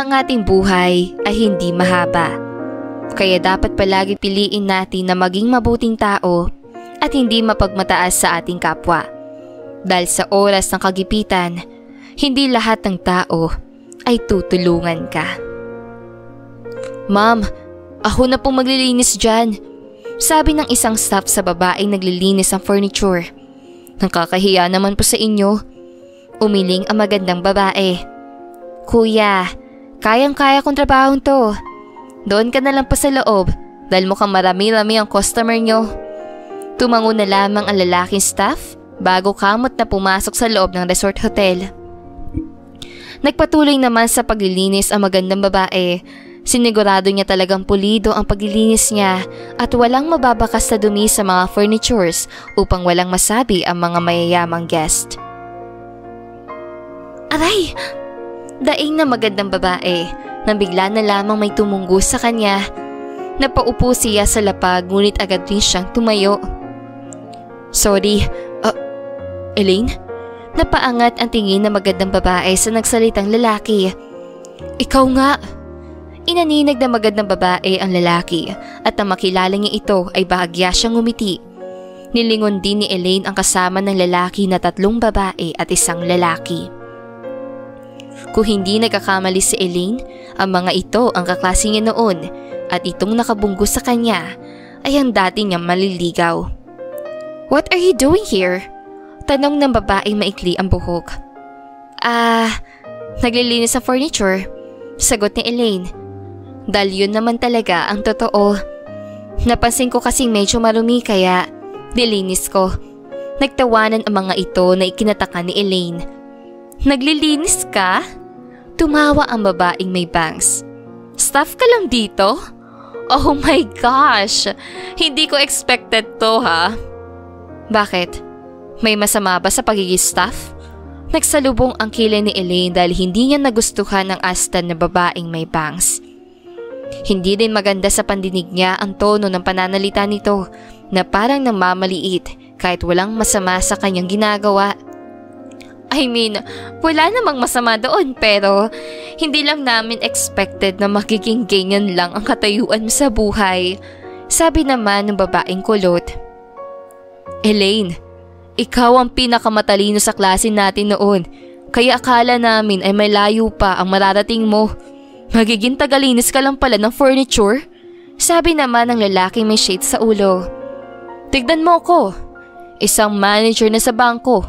ang ating buhay ay hindi mahaba. Kaya dapat palagi piliin natin na maging mabuting tao at hindi mapagmataas sa ating kapwa. Dahil sa oras ng kagipitan, hindi lahat ng tao ay tutulungan ka. Ma'am, ako na pong maglilinis dyan. Sabi ng isang staff sa babaeng naglilinis ng furniture. Nakakahiya naman po sa inyo. Umiling ang magandang babae. Kuya, kayang-kaya kong trabahong to. Doon ka na lang pa sa loob dahil mukhang marami-rami ang customer nyo. Tumango na lamang ang lalaking staff bago kamot na pumasok sa loob ng resort hotel. Nagpatuloy naman sa paglilinis ang magandang babae. Sinigurado niya talagang pulido ang paglilinis niya at walang mababakas na dumi sa mga furnitures upang walang masabi ang mga mayayamang guest. Aray! Daing na magandang babae nang bigla na lamang may tumunggo sa kanya. Napaupo siya sa lapag ngunit agad rin siyang tumayo. Sorry, Elaine? Napaangat ang tingin ng magandang babae sa nagsalitang lalaki. Ikaw nga! Inaninag na magandang babae ang lalaki at nang makilala niya ito ay bahagya siyang ngumiti. Nilingon din ni Elaine ang kasama ng lalaki na 3 babae at 1 lalaki. Kung hindi nagkakamali si Elaine, ang mga ito ang kaklase niya noon at itong nakabunggo sa kanya ay ang dati niyang maliligaw. What are you doing here? Tanong ng babaeng maikli ang buhok. Naglilinis sa furniture, sagot ni Elaine. Dahil yun naman talaga ang totoo. Napansin ko kasing medyo marumi kaya nilinis ko. Nagtawanan ang mga ito na ikinataka ni Elaine. Naglilinis ka? Tumawa ang babaeng may bangs. Staff ka lang dito? Oh my gosh! Hindi ko expected to ha? Bakit? May masama ba sa pagiging staff? Nagsalubong ang kilay ni Elaine dahil hindi niya nagustuhan ang astan na babaeng may bangs. Hindi din maganda sa pandinig niya ang tono ng pananalita nito na parang namamaliit kahit walang masama sa kanyang ginagawa. I mean, wala namang masama doon pero hindi lang namin expected na magiging ganyan lang ang katayuan mo sa buhay. Sabi naman ng babaeng kulot. Elaine, ikaw ang pinakamatalino sa klase natin noon kaya akala namin ay may layo pa ang mararating mo. Magiging tagalinis ka lang pala ng furniture? Sabi naman ng lalaking may shades sa ulo. Tignan mo ko, isang manager na sa bangko.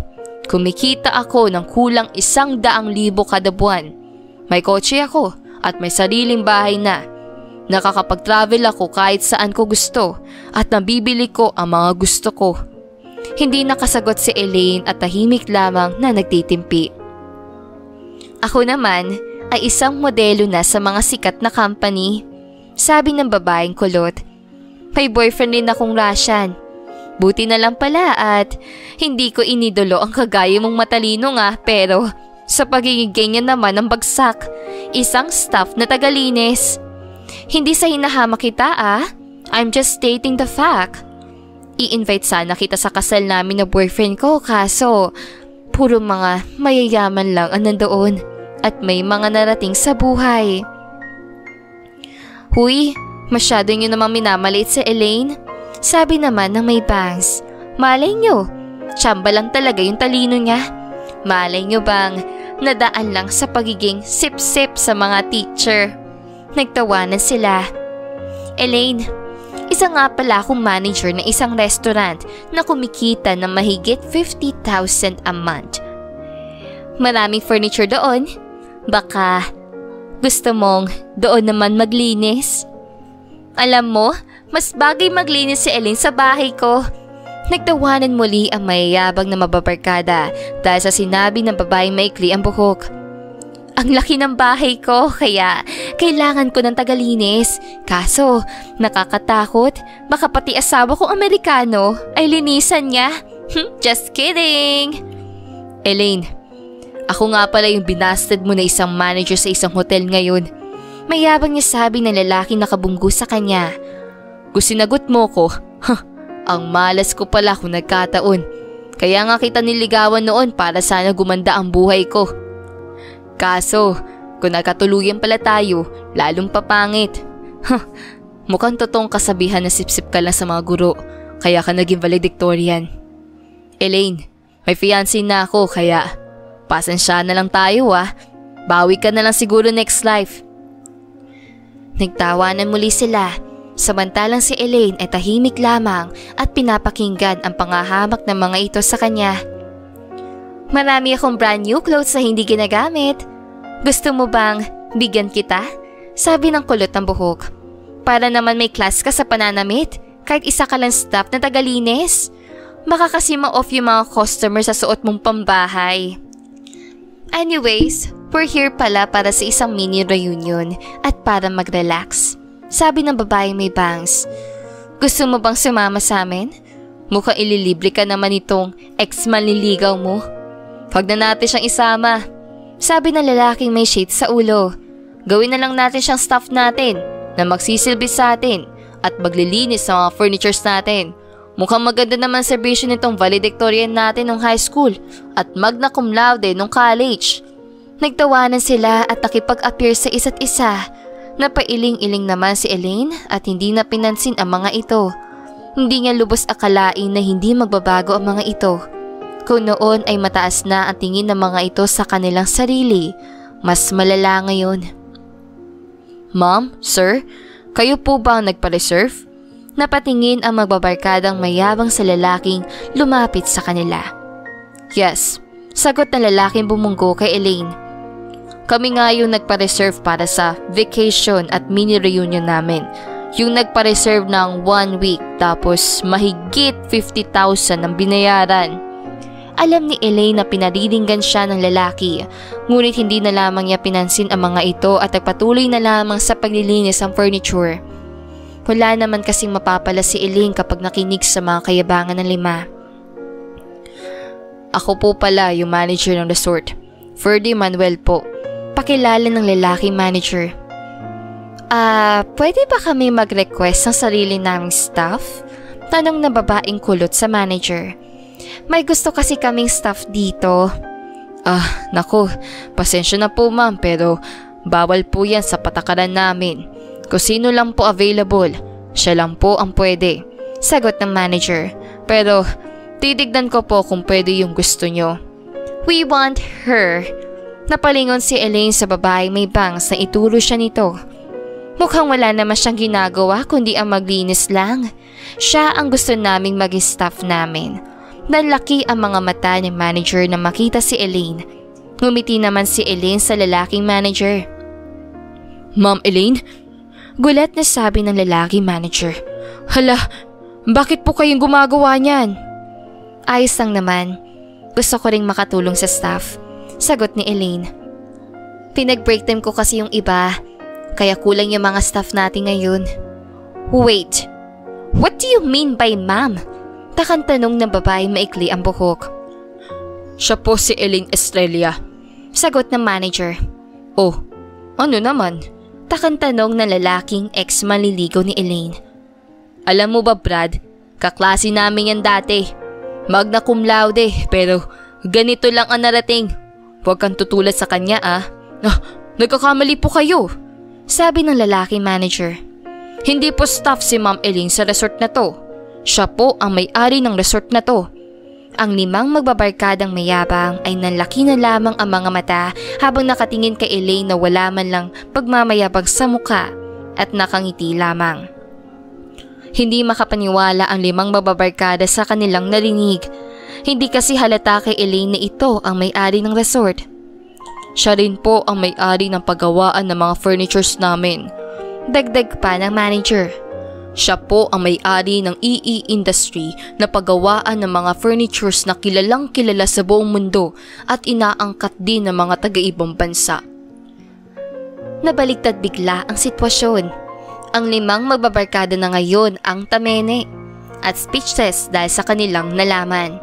Kumikita ako ng kulang 100,000 kada buwan. May kotse ako at may sariling bahay na. Nakakapag-travel ako kahit saan ko gusto at nabibili ko ang mga gusto ko. Hindi nakasagot si Elaine at tahimik lamang na nagtitimpi. Ako naman ay isang modelo na sa mga sikat na company. Sabi ng babaeng kulot. May boyfriend din akong Russian. Buti na lang pala at hindi ko inidolo ang kagaya mong matalino nga pero sa pagiging ganyan naman ang bagsak. Isang staff na tagalinis. Hindi sa hinahama kita I'm just stating the fact. I-invite sana kita sa kasal namin na boyfriend ko kaso puro mga mayayaman lang ang nandoon at may mga narating sa buhay. Huy, masyado nyo namang minamaliit sa Elaine. Sabi naman ng may bangs. Malay nyo, tsamba lang talaga yung talino niya. Malay nyo bang nadaan lang sa pagiging sip-sip sa mga teacher. Nagtawanan sila. Elaine, isa nga pala akong manager ng isang restaurant na kumikita ng mahigit 50,000 a month. Maraming furniture doon. Baka gusto mong doon naman maglinis? Alam mo, mas bagay maglinis si Elaine sa bahay ko. Nagtawanan muli ang mayayabang na mababarkada dahil sa sinabi ng babaeng maikli ang buhok. Ang laki ng bahay ko kaya kailangan ko ng tagalinis. Kaso nakakatakot, baka pati asawa kong Amerikano ay linisan niya. Just kidding! Elaine, ako nga pala yung binasted mo na isang manager sa isang hotel ngayon. Mayabang niya sabi ng lalaki nakabunggo sa kanya. Kung sinagot mo ko, ang malas ko pala kung nagkataon. Kaya nga kita niligawan noon para sana gumanda ang buhay ko. Kaso, Kung nagkatuluyan pala tayo, lalong papangit. Mukhang totoong kasabihan na sip-sip ka lang sa mga guro, kaya ka naging valedictorian. Elaine, may fiancé na ako kaya pasensya na lang tayo Bawi ka na lang siguro next life. Nagtawanan muli sila, samantalang si Elaine ay tahimik lamang at pinapakinggan ang pangahamak ng mga ito sa kanya. Marami akong brand new clothes na hindi ginagamit. Gusto mo bang bigyan kita? Sabi ng kulot ng buhok. Para naman may class ka sa pananamit, kahit isa ka lang staff na tagalinis. Baka kasi ma-off yung mga customer sa suot mong pambahay. Anyways, we're here pala para sa isang mini reunion at para mag-relax. Sabi ng babaeng may bangs. Gusto mo bang sumama sa amin? Mukhang ililibre ka naman itong ex-manliligaw mo. Huwag na natin siyang isama. Sabi ng lalaking may shades sa ulo. Gawin na lang natin siyang staff natin na magsisilbi sa atin at maglilinis sa mga furnitures natin. Mukhang maganda naman serbisyo nitong valedictorian natin nung high school at magna cum laude nung college. Nagtawanan sila at nakipag-appear sa isa't isa. Napailing-iling naman si Elaine at hindi na pinansin ang mga ito. Hindi niya lubos akalain na hindi magbabago ang mga ito. Kung noon ay mataas na ang tingin ng mga ito sa kanilang sarili, mas malala ngayon. Ma'am, sir, kayo po ba ang nagpa-reserve? Napatingin ang magbabarkadang mayabang sa lalaking lumapit sa kanila. Yes, sagot ng lalaking bumunggo kay Elaine. Kami nga yung nagpa-reserve para sa vacation at mini reunion namin. Yung nagpa-reserve ng 1 week tapos mahigit 50,000 ang binayaran. Alam ni Elaine na pinariringgan siya ng lalaki, ngunit hindi na lamang niya pinansin ang mga ito at nagpatuloy na lamang sa paglilinis ng furniture. Wala naman kasing mapapala si Elaine kapag nakinig sa mga kayabangan ng 5. Ako po pala yung manager ng resort. Ferdy Manuel po. Pakilala ng lalaking manager. Pwede ba kami mag-request ng sarili naming staff? Tanong na babaeng kulot sa manager. May gusto kasi kaming staff dito. Naku, pasensya na po ma'am pero bawal po yan sa patakaran namin. Kung sino lang po available, siya lang po ang pwede. Sagot ng manager. Pero titignan ko po kung pwede yung gusto nyo. We want her. Napalingon si Elaine sa babaeng may bangs na ituro siya nito. Mukhang wala naman siyang ginagawa kundi ang maglinis lang. Siya ang gusto naming maging staff namin. Nanlaki ang mga mata ng manager na makita si Elaine. Ngumiti naman si Elaine sa lalaking manager. Ma'am Elaine? Gulat na sabi ng lalaking manager. Hala, bakit po kayong gumagawa niyan? Ayos lang naman. Gusto ko ring makatulong sa staff. Sagot ni Elaine. Pinag-break time ko kasi yung iba, kaya kulang yung mga staff natin ngayon. Wait, what do you mean by ma'am? Takang tanong ng babae maikli ang buhok. Siya po si Elaine Estrella. Sagot ng manager. Oh, ano naman? Takang tanong ng lalaking ex-manliligaw ni Elaine. Alam mo ba Brad, kaklase namin yan dati. Magna cum laude pero ganito lang ang narating. Huwag kang tutulad sa kanya nagkakamali po kayo. Sabi ng lalaking manager. Hindi po staff si Ma'am Elaine sa resort na to. Siya po ang may-ari ng resort na to. Ang 5 magbabarkadang mayabang ay nanlaki na lamang ang mga mata habang nakatingin kay Elaine na wala man lang pagmamayabang sa muka at nakangiti lamang. Hindi makapaniwala ang 5 magbabarkada sa kanilang narinig. Hindi kasi halata kay Elaine na ito ang may-ari ng resort. Siya rin po ang may-ari ng paggawaan ng mga furnitures namin. Dagdag pa ng manager. Siya po ang may-ari ng EE Industry na paggawaan ng mga furnitures na kilalang kilala sa buong mundo at inaangkat din ng mga taga-ibang bansa. Nabaliktad bigla ang sitwasyon. Ang 5 magbabarkada na ngayon ang tamene at speechless dahil sa kanilang nalaman.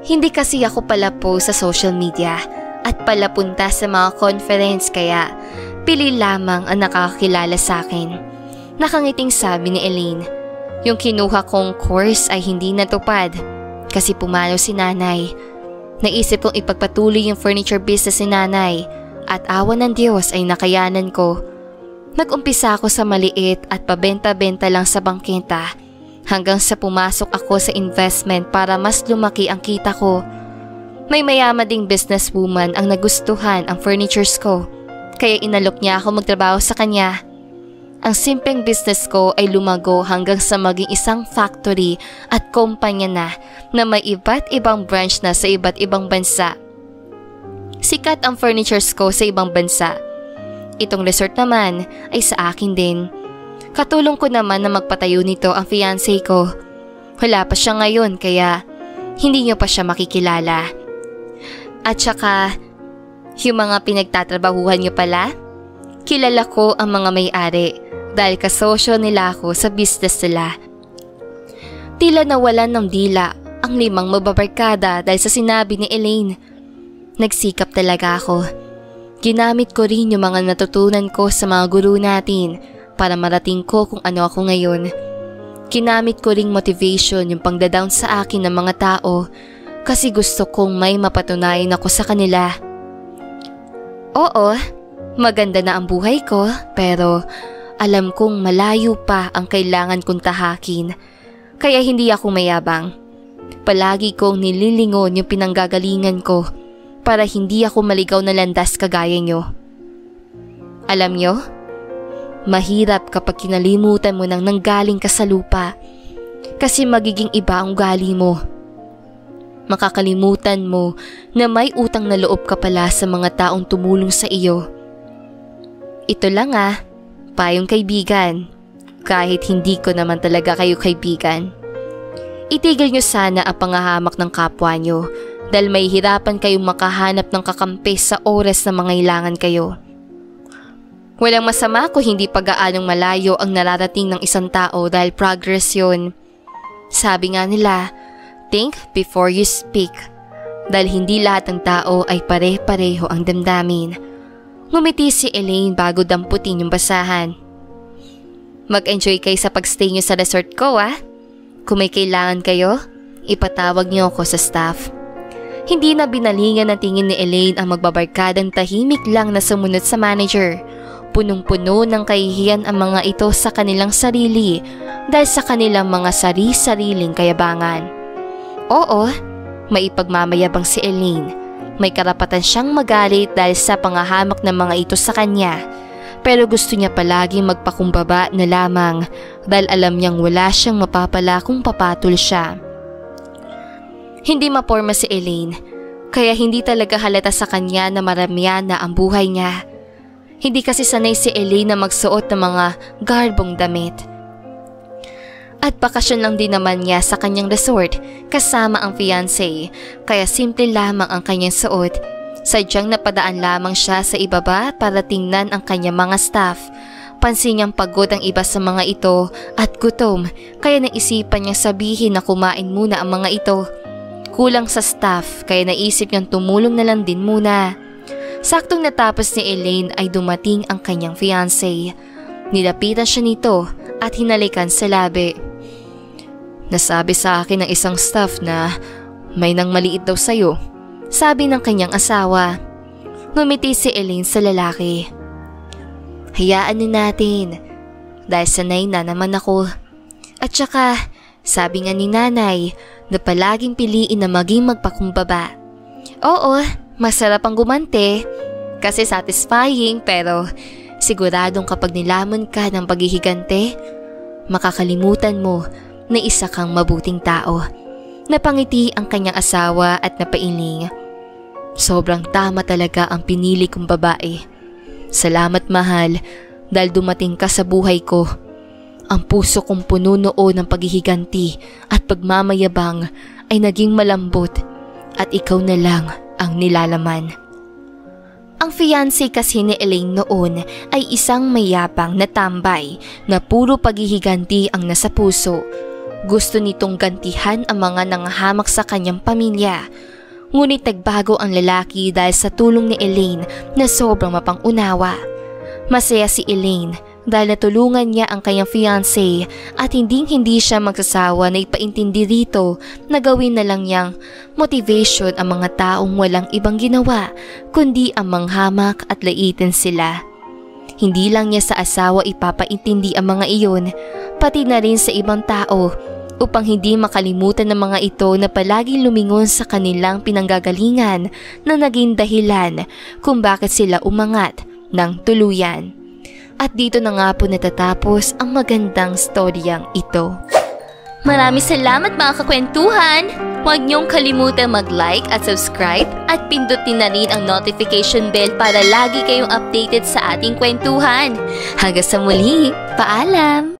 Hindi kasi ako pala po sa social media at pala punta sa mga conference kaya pili lamang ang nakakakilala sa akin. Nakangiting sabi ni Elaine. Yung kinuha kong course ay hindi natupad kasi pumalo si nanay. Naisip kong ipagpatuloy yung furniture business ni nanay at awa ng Diyos ay nakayanan ko. Nag-umpisa ako sa maliit at pabenta-benta lang sa bangketa hanggang sa pumasok ako sa investment para mas lumaki ang kita ko. May mayaman ding businesswoman ang nagustuhan ang furnitures ko, kaya inalok niya ako magtrabaho sa kanya. Ang simpleng business ko ay lumago hanggang sa maging isang factory at kumpanya na may iba't ibang branch na sa iba't ibang bansa. Sikat ang furnitures ko sa ibang bansa. Itong resort naman ay sa akin din. Katulong ko naman na magpatayo nito ang fiancé ko. Wala pa siya ngayon kaya hindi niyo pa siya makikilala. At saka, yung mga pinagtatrabahuhan niyo pala, kilala ko ang mga may-ari dahil kasosyo nila ako sa business nila. Tila nawalan ng dila ang 5 mababarkada dahil sa sinabi ni Elaine. Nagsikap talaga ako. Ginamit ko rin yung mga natutunan ko sa mga guru natin para marating ko kung ano ako ngayon. Ginamit ko ring motivation yung pangdadown sa akin ng mga tao kasi gusto kong may mapatunayan ako sa kanila. Oo, maganda na ang buhay ko pero alam kong malayo pa ang kailangan kong tahakin kaya hindi ako mayabang. Palagi kong nililingon yung pinanggagalingan ko para hindi ako maligaw na landas kagaya nyo. Alam nyo, mahirap kapag kinalimutan mo nang nanggaling ka sa lupa kasi magiging iba ang ugali mo. Makakalimutan mo na may utang na loob ka pala sa mga taong tumulong sa iyo. Ito lang payong kaibigan, kahit hindi ko naman talaga kayo kaibigan. Itigil nyo sana ang pangahamak ng kapwa nyo dahil may hirapan kayong makahanap ng kakampi sa oras na mangailangan kayo. Walang masama kung hindi pag-aanong malayo ang nararating ng isang tao dahil progress yun. Sabi nga nila, think before you speak. Dahil hindi lahat ng tao ay pare-pareho ang damdamin. Ngumiti si Elaine bago damputin yung basahan. Mag-enjoy kayo sa pagstay nyo sa resort ko Kung may kailangan kayo, ipatawag nyo ako sa staff. Hindi na binalingan ng tingin ni Elaine ang magbabarkadang tahimik lang na sumunod sa manager. Punong-puno ng kahihiyan ang mga ito sa kanilang sarili dahil sa kanilang mga sari-sariling kayabangan. Oo, may ipagmamayabang si Elaine. May karapatan siyang magalit dahil sa pangahamak ng mga ito sa kanya. Pero gusto niya palaging magpakumbaba na lamang dahil alam niyang wala siyang mapapala kung papatol siya. Hindi maporma si Elaine, kaya hindi talaga halata sa kanya na maramihan na ang buhay niya. Hindi kasi sanay si Elaine na magsuot ng mga garbong damit. At bakasyon lang din naman niya sa kanyang resort kasama ang fiancé, kaya simple lamang ang kanyang suot. Sadyang napadaan lamang siya sa ibaba para tingnan ang kanyang mga staff. Pansin niyang pagod ang iba sa mga ito at gutom, kaya naisipan niyang sabihin na kumain muna ang mga ito. Kulang sa staff kaya naisip niyang tumulong na lang din muna. Saktong natapos ni Elaine ay dumating ang kanyang fiancé. Nilapitan siya nito at hinalikan sa labi. Nasabi sa akin ng isang staff na may nang maliit daw sa'yo, sabi ng kanyang asawa. Ngumiti si Elaine sa lalaki. Hayaan na natin dahil sanay na naman ako. At saka sabi nga ni nanay na palaging piliin na maging magpakumbaba. Oo, masarap ang gumante kasi satisfying pero siguradong kapag nilamon ka ng paghihigante, makakalimutan mo na isa kang mabuting tao. Napangiti ang kanyang asawa at napailing. Sobrang tama talaga ang pinili kong babae. Salamat mahal dahil dumating ka sa buhay ko. Ang puso kong puno noon ng paghihiganti at pagmamayabang ay naging malambot at ikaw na lang ang nilalaman. Ang fiancé kasi ni Elaine noon ay isang mayabang na tambay na puro paghihiganti ang nasa puso. Gusto nitong gantihan ang mga nangahamak sa kanyang pamilya. Ngunit nagbago ang lalaki dahil sa tulong ni Elaine na sobrang mapangunawa. Masaya si Elaine dahil natulungan niya ang kanyang fiancé at hindi siya magsasawa na ipaintindi rito na gawin na lang niyang motivation ang mga taong walang ibang ginawa kundi ang manghamak at laitin sila. Hindi lang niya sa asawa ipapaintindi ang mga iyon, pati na rin sa ibang tao upang hindi makalimutan ng mga ito na palaging lumingon sa kanilang pinanggagalingan na naging dahilan kung bakit sila umangat ng tuluyan. At dito na nga po natatapos ang magandang storyang ito. Maraming salamat mga kakwentuhan! Huwag niyong kalimutan mag-like at subscribe at pindutin na rin ang notification bell para lagi kayong updated sa ating kwentuhan. Hanggang sa muli, paalam!